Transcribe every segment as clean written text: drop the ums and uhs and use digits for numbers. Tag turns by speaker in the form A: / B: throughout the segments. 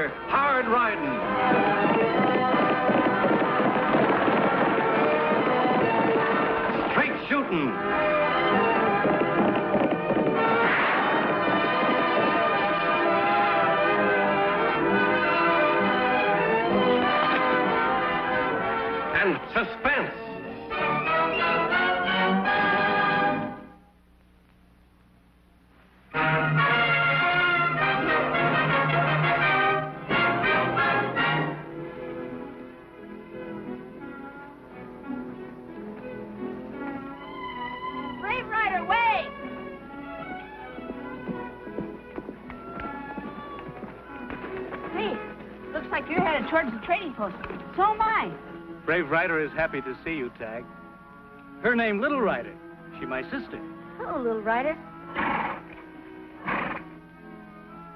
A: Rider, hard riding. Straight shooting. And suspense.
B: You're headed towards the trading post. So am I.
C: Brave Rider is happy to see you, Tag. Her name Little Rider. She my sister.
B: Hello, Little Rider.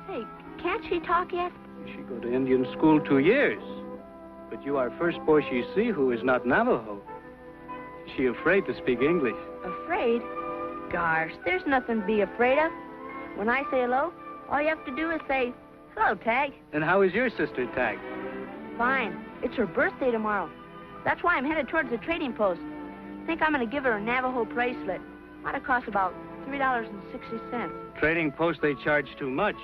B: Say, can't she talk yet?
C: She go to Indian school 2 years. But you are first boy she see who is not Navajo. She afraid to speak English.
B: Afraid? Gosh, there's nothing to be afraid of. When I say hello, all you have to do is say, hello, Tag.
C: And how is your sister, Tag?
B: Fine. It's her birthday tomorrow. That's why I'm headed towards the trading post. Think I'm going to give her a Navajo bracelet. Might have cost about $3.60.
C: Trading post, they charge too much.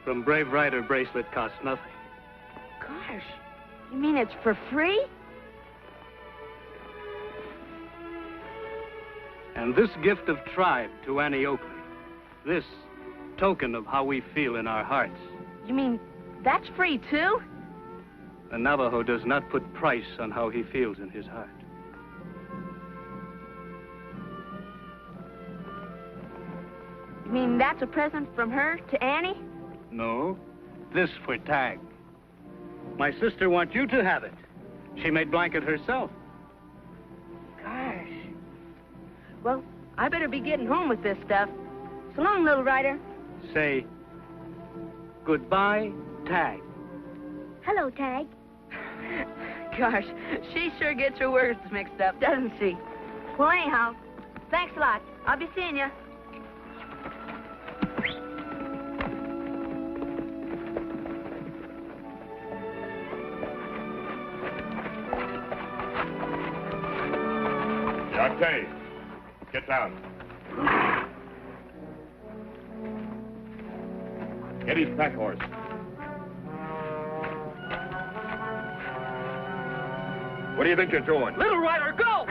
C: From Brave Rider, bracelet costs nothing.
B: Gosh, you mean it's for free?
C: And this gift of tribe to Annie Oakley. This token of how we feel in our hearts.
B: You mean that's free, too?
C: The Navajo does not put price on how he feels in his heart.
B: You mean that's a present from her to Annie?
C: No, this for Tag. My sister wants you to have it. She made blanket herself.
B: Gosh. Well, I better be getting home with this stuff. So long, Little Rider.
C: Say, goodbye, Tag.
B: Hello, Tag. Gosh, she sure gets her words mixed up, doesn't she? Well, anyhow, thanks a lot. I'll be seeing you.
D: Yate, get down. Get his pack horse. What do you think you're doing?
C: Little Rider, go!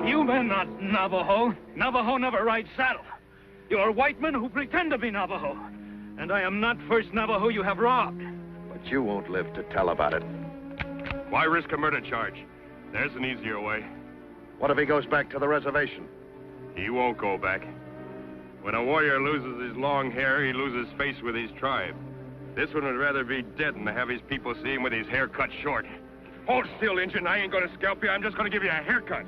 C: You men not Navajo. Navajo never ride saddle. You are white men who pretend to be Navajo. And I am not first Navajo you have robbed.
D: But you won't live to tell about it.
E: Why risk a murder charge? There's an easier way.
D: What if he goes back to the reservation?
E: He won't go back. When a warrior loses his long hair, he loses face with his tribe. This one would rather be dead than to have his people see him with his hair cut short. Hold still, Injun. I ain't gonna scalp you. I'm just gonna give you a haircut.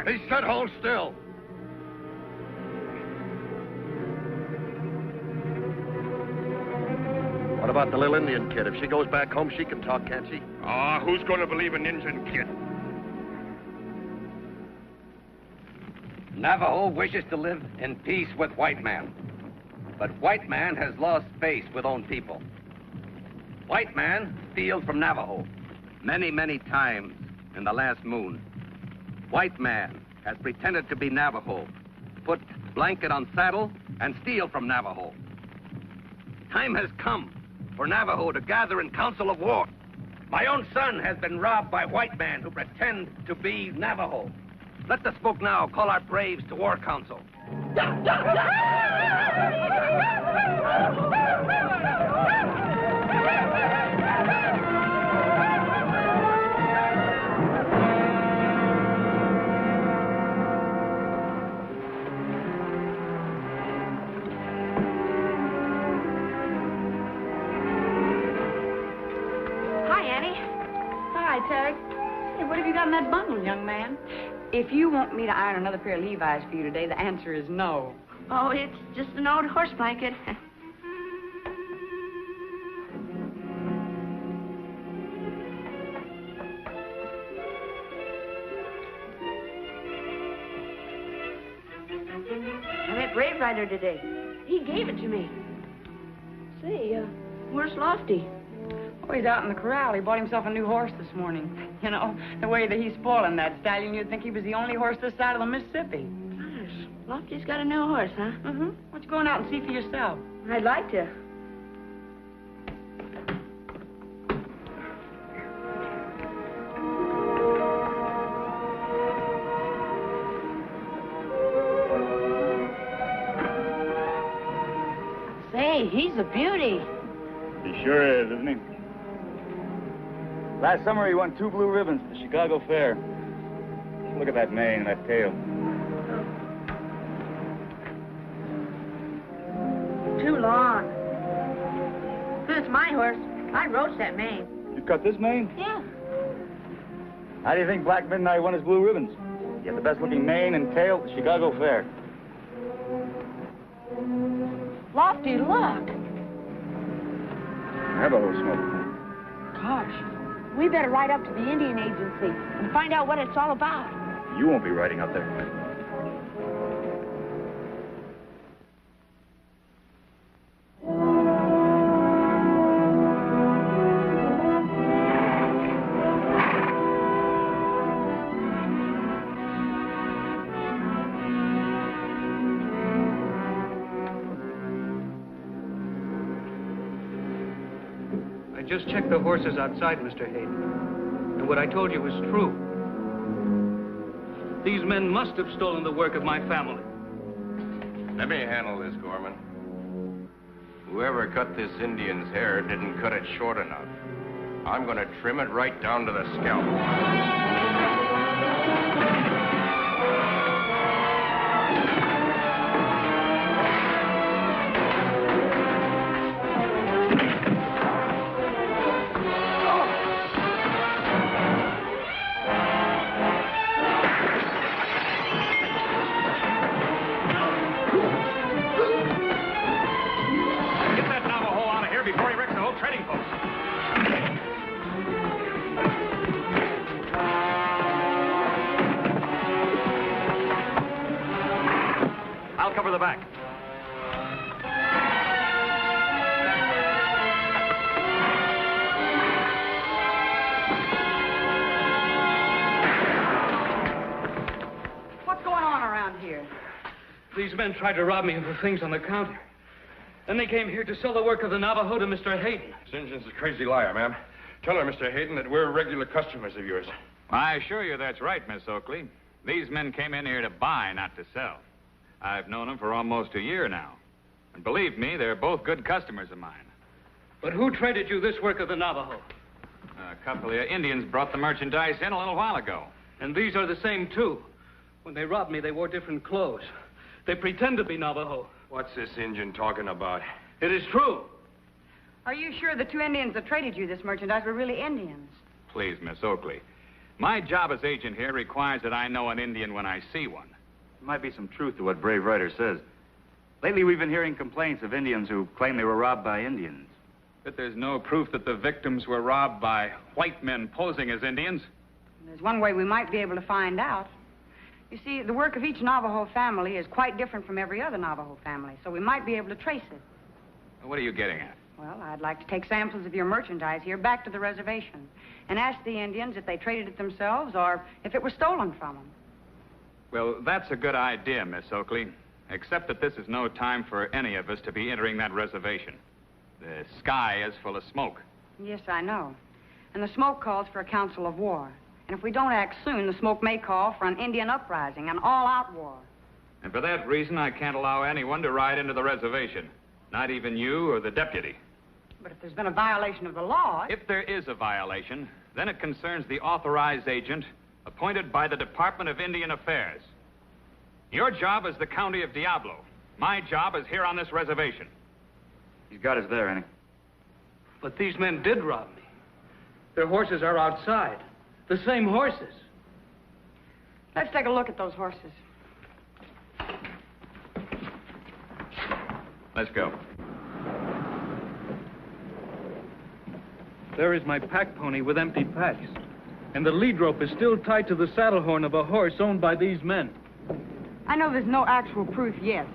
D: He said hold still. What about the little Indian kid? If she goes back home, she can talk, can't she?
E: Ah, who's gonna believe an Injun kid?
F: Navajo wishes to live in peace with white man. But white man has lost faith with own people. White man steals from Navajo many, many times in the last moon. White man has pretended to be Navajo, put blanket on saddle, and steal from Navajo. Time has come for Navajo to gather in council of war. My own son has been robbed by white men who pretend to be Navajo. Let the smoke now call our braves to war council.
B: Hi, Annie.
G: Hi, Tug. Hey, what have you got in that bundle, young man? If you want me to iron another pair of Levi's for you today, the answer is no.
B: Oh, it's just an old horse blanket. Brave Rider today. He gave it to me. Say, where's Lofty?
G: Oh, he's out in the corral. He bought himself a new horse this morning. You know, the way that he's spoiling that stallion, you'd think he was the only horse this side of the Mississippi.
B: Gosh, Lofty's got a new horse, huh?
G: Mm-hmm. Why don't you go on out and see for yourself?
B: I'd like to. Say, he's a beauty.
H: He sure is, isn't he? Last summer, he won 2 blue ribbons at the Chicago Fair. Look at that mane and that tail.
B: Too long. That's my horse. I roached that mane.
H: You cut this mane?
B: Yeah.
H: How do you think Black Midnight won his blue ribbons? He had the best-looking mane and tail at the Chicago Fair.
B: Lofty, look.
H: Navajo smoke.
B: Gosh, we better ride up to the Indian Agency and find out what it's all about.
H: You won't be riding up there.
I: I just checked the horses outside, Mr. Hayden. And what I told you was true. These men must have stolen the work of my family.
E: Let me handle this, Gorman. Whoever cut this Indian's hair didn't cut it short enough. I'm going to trim it right down to the scalp.
C: Cover the back.
G: What's going on around here?
I: These men tried to rob me of the things on the counter. Then they came here to sell the work of the Navajo to Mr. Hayden.
E: This Injun's a crazy liar, ma'am. Tell her, Mr. Hayden, that we're regular customers of yours.
J: I assure you that's right, Miss Oakley. These men came in here to buy, not to sell. I've known them for almost a year now. And believe me, they're both good customers of mine.
I: But who traded you this work of the Navajo?
J: A couple of Indians brought the merchandise in a little while ago.
I: And these are the same, too. When they robbed me, they wore different clothes. They pretend to be Navajo.
E: What's this Injun talking about?
I: It is true.
G: Are you sure the 2 Indians that traded you this merchandise were really Indians?
J: Please, Miss Oakley. My job as agent here requires that I know an Indian when I see one.
H: There might be some truth to what Brave Rider says. Lately, we've been hearing complaints of Indians who claim they were robbed by Indians.
J: But there's no proof that the victims were robbed by white men posing as Indians.
G: There's one way we might be able to find out. You see, the work of each Navajo family is quite different from every other Navajo family, so we might be able to trace it.
J: What are you getting at?
G: Well, I'd like to take samples of your merchandise here back to the reservation and ask the Indians if they traded it themselves or if it was stolen from them.
J: Well, that's a good idea, Miss Oakley, except that this is no time for any of us to be entering that reservation. The sky is full of smoke.
G: Yes, I know. And the smoke calls for a council of war. And if we don't act soon, the smoke may call for an Indian uprising, an all-out war.
J: And for that reason, I can't allow anyone to ride into the reservation. Not even you or the deputy.
G: But if there's been a violation of the law...
J: If there is a violation, then it concerns the authorized agent appointed by the Department of Indian Affairs. Your job is the county of Diablo. My job is here on this reservation.
H: He's got us there, ain't he?
I: But these men did rob me. Their horses are outside. The same horses.
G: Let's take a look at those horses.
J: Let's go.
I: There is my pack pony with empty packs. And the lead rope is still tied to the saddle horn of a horse owned by these men.
G: I know there's no actual proof yet,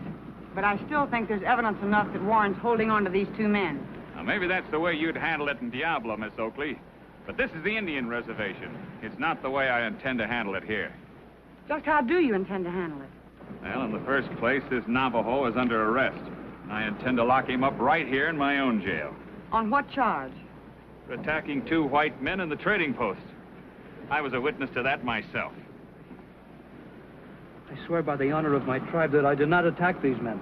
G: But I still think there's evidence enough that Warren's holding on to these two men.
J: Now, maybe that's the way you'd handle it in Diablo, Miss Oakley. But this is the Indian reservation. It's not the way I intend to handle it here.
G: Just how do you intend to handle it?
J: Well, in the first place, this Navajo is under arrest. I intend to lock him up right here in my own jail.
G: On what charge?
J: For attacking 2 white men in the trading post. I was a witness to that myself.
I: I swear by the honor of my tribe that I did not attack these men.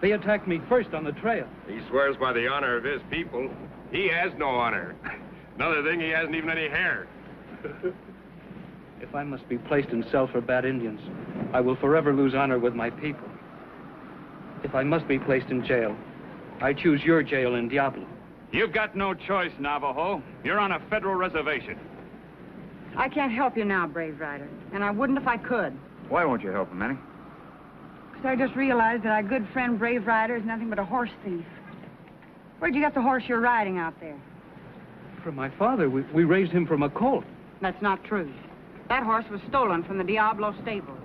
I: They attacked me first on the trail.
E: He swears by the honor of his people. He has no honor. Another thing, he hasn't even any hair.
I: If I must be placed in cell for bad Indians, I will forever lose honor with my people. If I must be placed in jail, I choose your jail in Diablo.
J: You've got no choice, Navajo. You're on a federal reservation.
G: I can't help you now, Brave Rider, and I wouldn't if I could.
H: Why won't you help him, Annie?
G: Because I just realized that our good friend Brave Rider is nothing but a horse thief. Where'd you get the horse you're riding out there?
I: From my father. We raised him from a colt.
G: That's not true. That horse was stolen from the Diablo stables.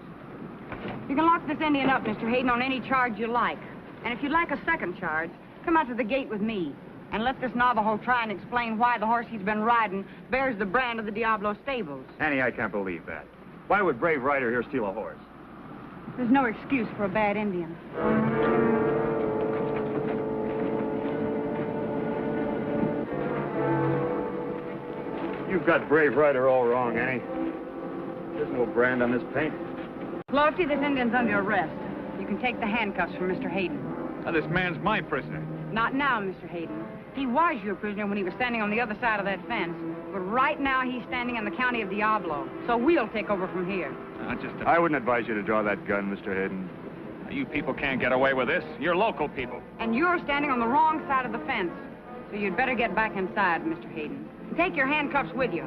G: You can lock this Indian up, Mr. Hayden, on any charge you like. And if you'd like a second charge, come out to the gate with me and let this Navajo try and explain why the horse he's been riding bears the brand of the Diablo stables.
H: Annie, I can't believe that. Why would Brave Rider here steal a horse?
G: There's no excuse for a bad Indian.
H: You've got Brave Rider all wrong, Annie. There's no brand on this paint.
G: Lofty, this Indian's under arrest. You can take the handcuffs from Mr. Hayden.
J: Now, this man's my prisoner.
G: Not now, Mr. Hayden. He was your prisoner when he was standing on the other side of that fence. But right now, he's standing in the county of Diablo. So we'll take over from here.
H: I wouldn't advise you to draw that gun, Mr. Hayden.
J: You people can't get away with this. You're local people.
G: And you're standing on the wrong side of the fence. So you'd better get back inside, Mr. Hayden. Take your handcuffs with you.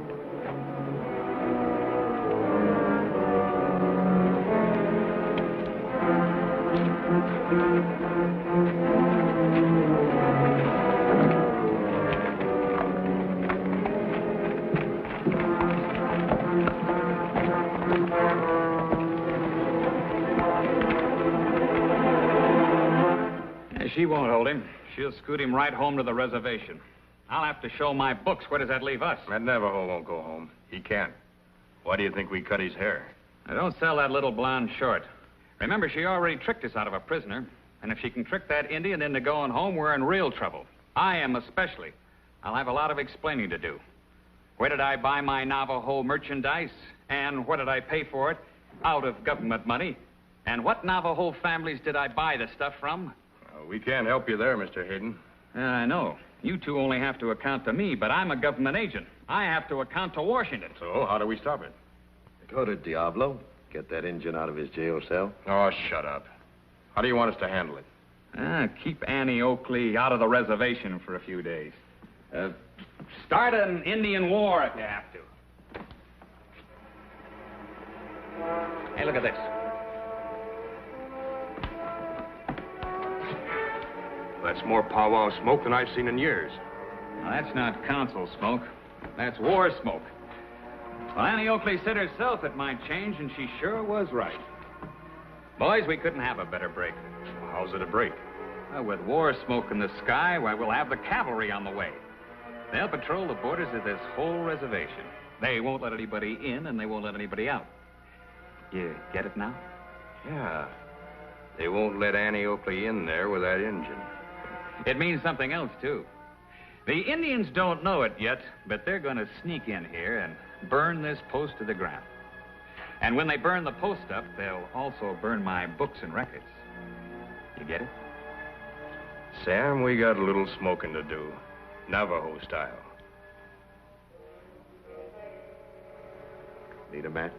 J: She won't hold him. She'll scoot him right home to the reservation. I'll have to show my books. Where does that leave us?
E: That Navajo won't go home. He can't. Why do you think we cut his hair?
J: Now, don't sell that little blonde short. Remember, she already tricked us out of a prisoner. And if she can trick that Indian into going home, we're in real trouble. I am especially. I'll have a lot of explaining to do. Where did I buy my Navajo merchandise? And what did I pay for it? Out of government money. And what Navajo families did I buy the stuff from?
E: We can't help you there, Mr. Hayden.
J: I know. You two only have to account to me, but I'm a government agent. I have to account to Washington.
E: So, how do we stop it?
D: Go to Diablo. Get that Injun out of his jail cell.
E: Oh, shut up. How do you want us to handle it?
J: Keep Annie Oakley out of the reservation for a few days. Start an Indian war if you have to. Hey, look at this.
E: That's more powwow smoke than I've seen in years.
J: Now, that's not council smoke. That's war smoke. Well, Annie Oakley said herself it might change, and she sure was right. Boys, we couldn't have a better break.
E: How's it a break?
J: With war smoke in the sky, why, we'll have the cavalry on the way. They'll patrol the borders of this whole reservation. They won't let anybody in, and they won't let anybody out. You get it now?
E: Yeah. They won't let Annie Oakley in there with that Injun.
J: It means something else, too. The Indians don't know it yet, but they're going to sneak in here and burn this post to the ground. And when they burn the post up, they'll also burn my books and records. You get it?
E: Sam, we got a little smoking to do. Navajo style.
D: Need a match?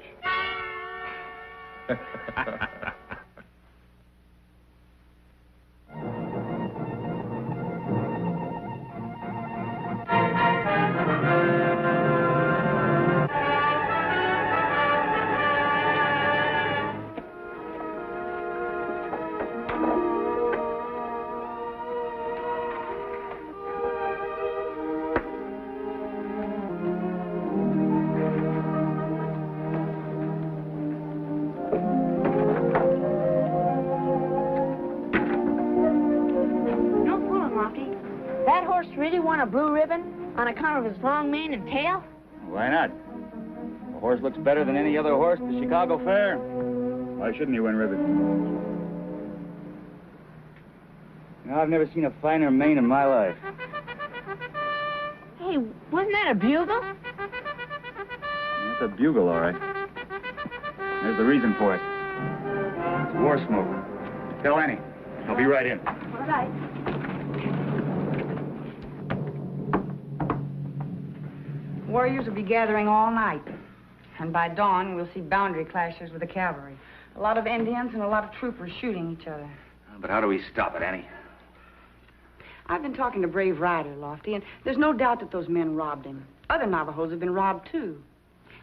B: won a blue ribbon on account of his long mane and tail?
H: Why not? The horse looks better than any other horse at the Chicago Fair. Why shouldn't he win ribbons? You know, I've never seen a finer mane in my life.
B: Hey, wasn't that a bugle?
H: That's a bugle, all right. There's the reason for it. It's war smoke. Tell Annie. I'll be right in.
B: All right.
G: Warriors will be gathering all night. And by dawn, we'll see boundary clashes with the cavalry. A lot of Indians and a lot of troopers shooting each other.
H: But how do we stop it, Annie?
G: I've been talking to Brave Ryder, Lofty, and there's no doubt that those men robbed him. Other Navajos have been robbed, too.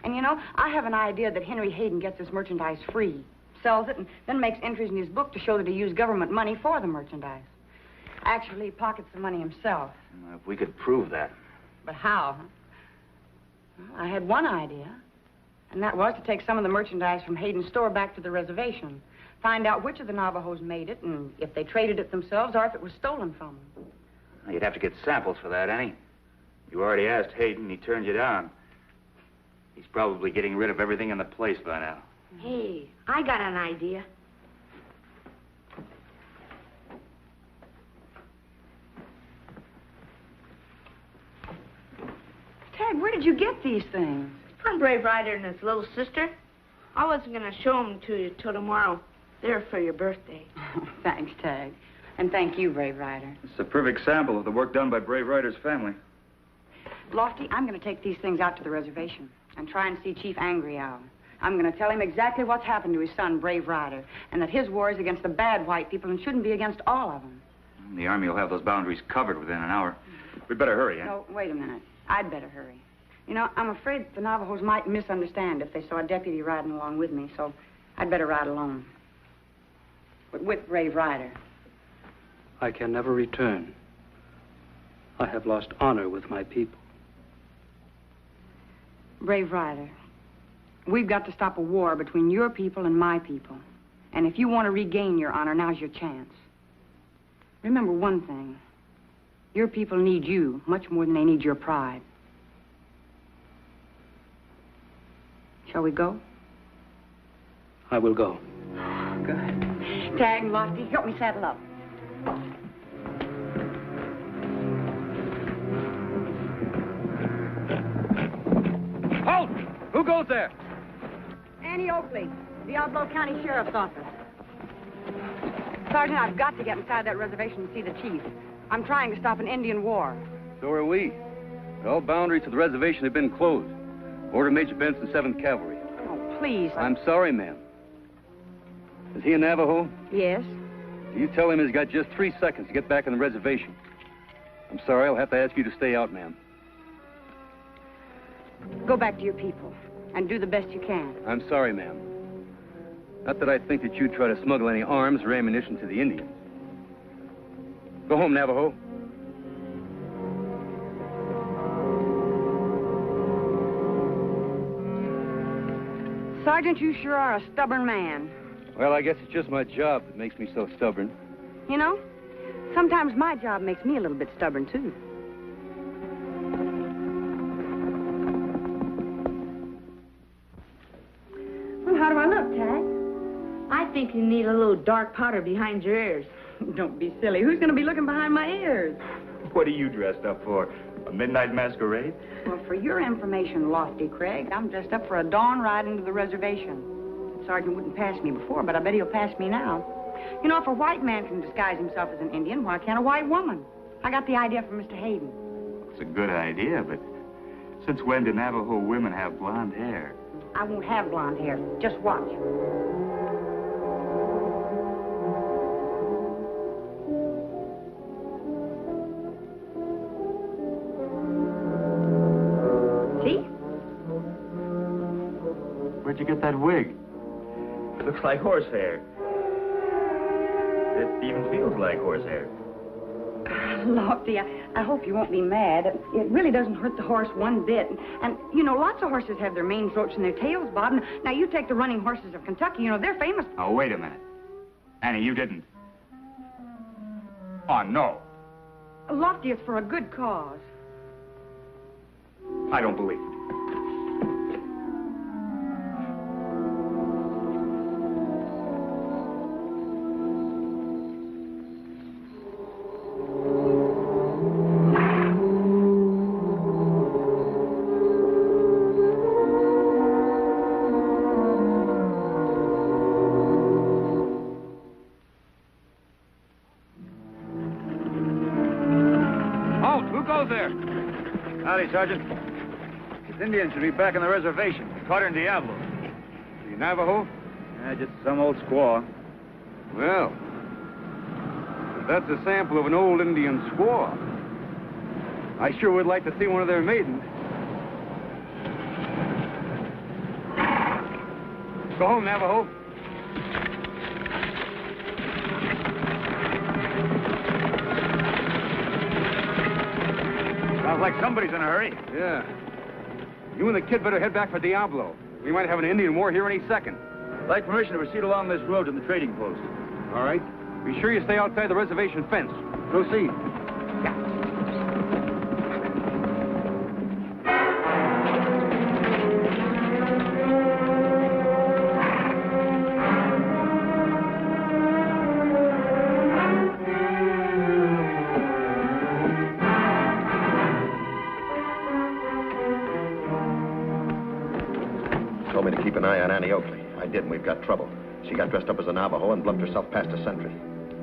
G: And, you know, I have an idea that Henry Hayden gets this merchandise free, sells it, and then makes entries in his book to show that he used government money for the merchandise. Actually, he pockets the money himself.
H: If we could prove that.
G: But how? Well, I had one idea, and that was to take some of the merchandise from Hayden's store back to the reservation, find out which of the Navajos made it, and if they traded it themselves or if it was stolen from them.
H: You'd have to get samples for that, Annie. You already asked Hayden, he turned you down. He's probably getting rid of everything in the place by now.
B: Hey, I got an idea.
G: Ted, where did you get these things?
B: From Brave Ryder and his little sister. I wasn't going to show them to you till tomorrow. They're for your birthday.
G: Thanks, Tag. And thank you, Brave Ryder.
H: It's a perfect sample of the work done by Brave Ryder's family.
G: Lofty, I'm going to take these things out to the reservation and try and see Chief Angry Owl. I'm going to tell him exactly what's happened to his son, Brave Ryder, and that his war is against the bad white people and shouldn't be against all of them.
H: The Army will have those boundaries covered within an hour. We'd better hurry, eh?
G: No, wait a minute. I'd better hurry. You know, I'm afraid the Navajos might misunderstand if they saw a deputy riding along with me, so I'd better ride alone. But with Brave Ryder.
I: I can never return. I have lost honor with my people.
G: Brave Ryder, we've got to stop a war between your people and my people. And if you want to regain your honor, now's your chance. Remember one thing. Your people need you much more than they need your pride. Shall we go?
I: I will go.
G: Good. Tag and Lofty, help me saddle up.
C: Halt! Who goes there?
G: Annie Oakley, Diablo County Sheriff's Office. Sergeant, I've got to get inside that reservation and see the chief. I'm trying to stop an Indian war.
K: So are we. All boundaries to the reservation have been closed. Order Major Benson, 7th Cavalry.
G: Oh, please.
K: I'm sorry, ma'am. Is he a Navajo?
G: Yes.
K: You tell him he's got just 3 seconds to get back on the reservation. I'm sorry, I'll have to ask you to stay out, ma'am.
G: Go back to your people and do the best you can.
K: I'm sorry, ma'am. Not that I think that you'd try to smuggle any arms or ammunition to the Indians. Go home, Navajo.
G: Sergeant, you sure are a stubborn man.
K: Well, I guess it's just my job that makes me so stubborn.
G: You know, sometimes my job makes me a little bit stubborn, too. Well, how do I look, Tag?
B: I think you need a little dark powder behind your ears.
G: Don't be silly. Who's going to be looking behind my ears?
H: What are you dressed up for? A midnight masquerade?
G: Well, for your information, Lofty Craig, I'm dressed up for a dawn ride into the reservation. The sergeant wouldn't pass me before, but I bet he'll pass me now. You know, if a white man can disguise himself as an Indian, why can't a white woman? I got the idea from Mr. Hayden.
H: It's a good idea, but since when do Navajo women have blonde hair?
G: I won't have blonde hair. Just watch. See?
H: Where'd you get that wig? It looks like horsehair. It even feels like horsehair.
G: Lofty, I hope you won't be mad. It really doesn't hurt the horse one bit. And, you know, lots of horses have their main throats and their tails bobbed. Now, you take the running horses of Kentucky, you know, they're famous.
H: Oh, wait a minute. Annie, you didn't. Oh, no.
G: Lofty, it's for a good cause.
H: I don't believe it.
C: Howdy, Sergeant. This Indian should be back on the reservation. Caught her in Diablo. The Navajo? Just some old squaw.
K: Well, that's a sample of an old Indian squaw. I sure would like to see one of their maidens. Go home, Navajo.
C: Sounds like somebody's in a hurry.
K: Yeah. You and the kid better head back for Diablo. We might have an Indian war here any second.
C: I'd like permission to proceed along this road to the trading post.
K: All right. Be sure you stay outside the reservation fence.
C: Proceed.
D: Told me to keep an eye on Annie Oakley. I did, and we've got trouble. She got dressed up as a Navajo and bluffed herself past a sentry.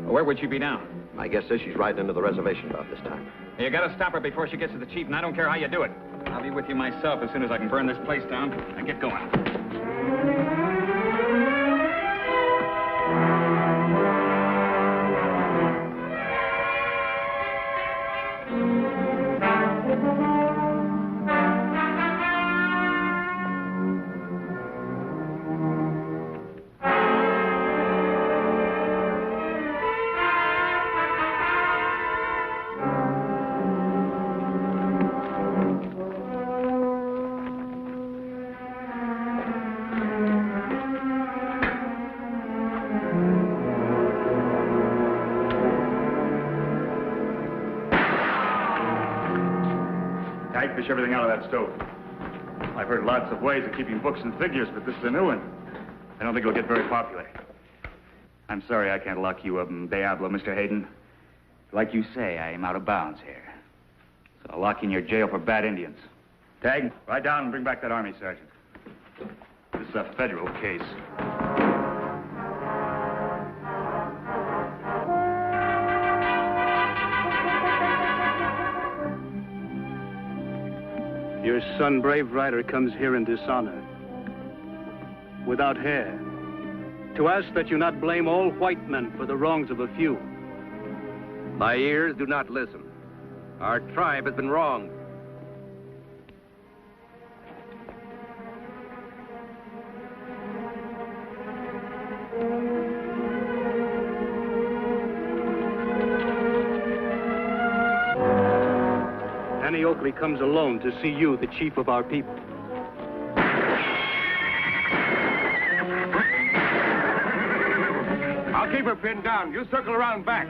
J: Where would she be now?
D: My guess is she's riding into the reservation about this time.
J: You gotta stop her before she gets to the chief, and I don't care how you do it. I'll be with you myself as soon as I can burn this place down and get going.
H: Fish everything out of that stove. I've heard lots of ways of keeping books and figures, but this is a new one. I don't think it'll get very popular. I'm sorry I can't lock you up in Diablo, Mr. Hayden. Like you say, I am out of bounds here. So I'll lock you in your jail for bad Indians. Tag, ride down and bring back that army sergeant. This is a federal case.
I: Your son, Brave Rider, comes here in dishonor, without hair, to ask that you not blame all white men for the wrongs of a few.
F: My ears do not listen. Our tribe has been wronged.
I: Annie Oakley comes alone to see you, the chief of our people.
C: I'll keep her pinned down. You circle around back.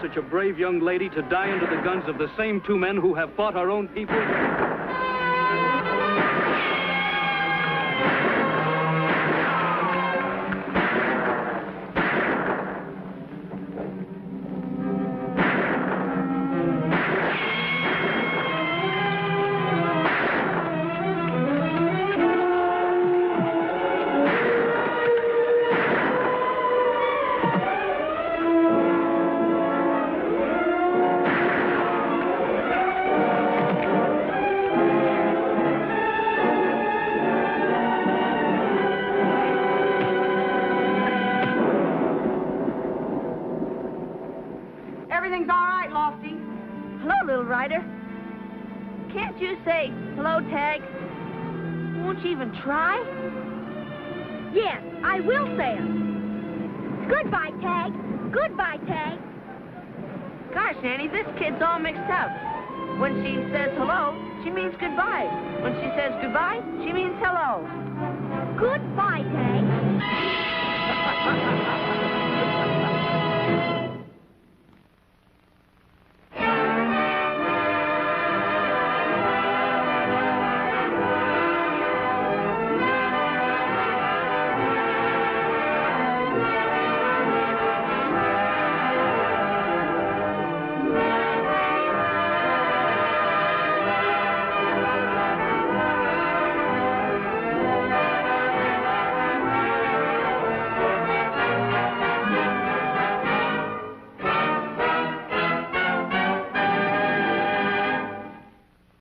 I: Such a brave young lady to die under the guns of the same two men who have fought our own people?
G: Everything's all right, Lofty.
B: Hello, little rider. Can't you say hello, Tag? Won't you even try?
L: Yes, I will say it. Goodbye, Tag. Goodbye, Tag.
B: Gosh, Nanny, this kid's all mixed up. When she says hello, she means goodbye. When she says goodbye, she means hello.
L: Goodbye, Tag.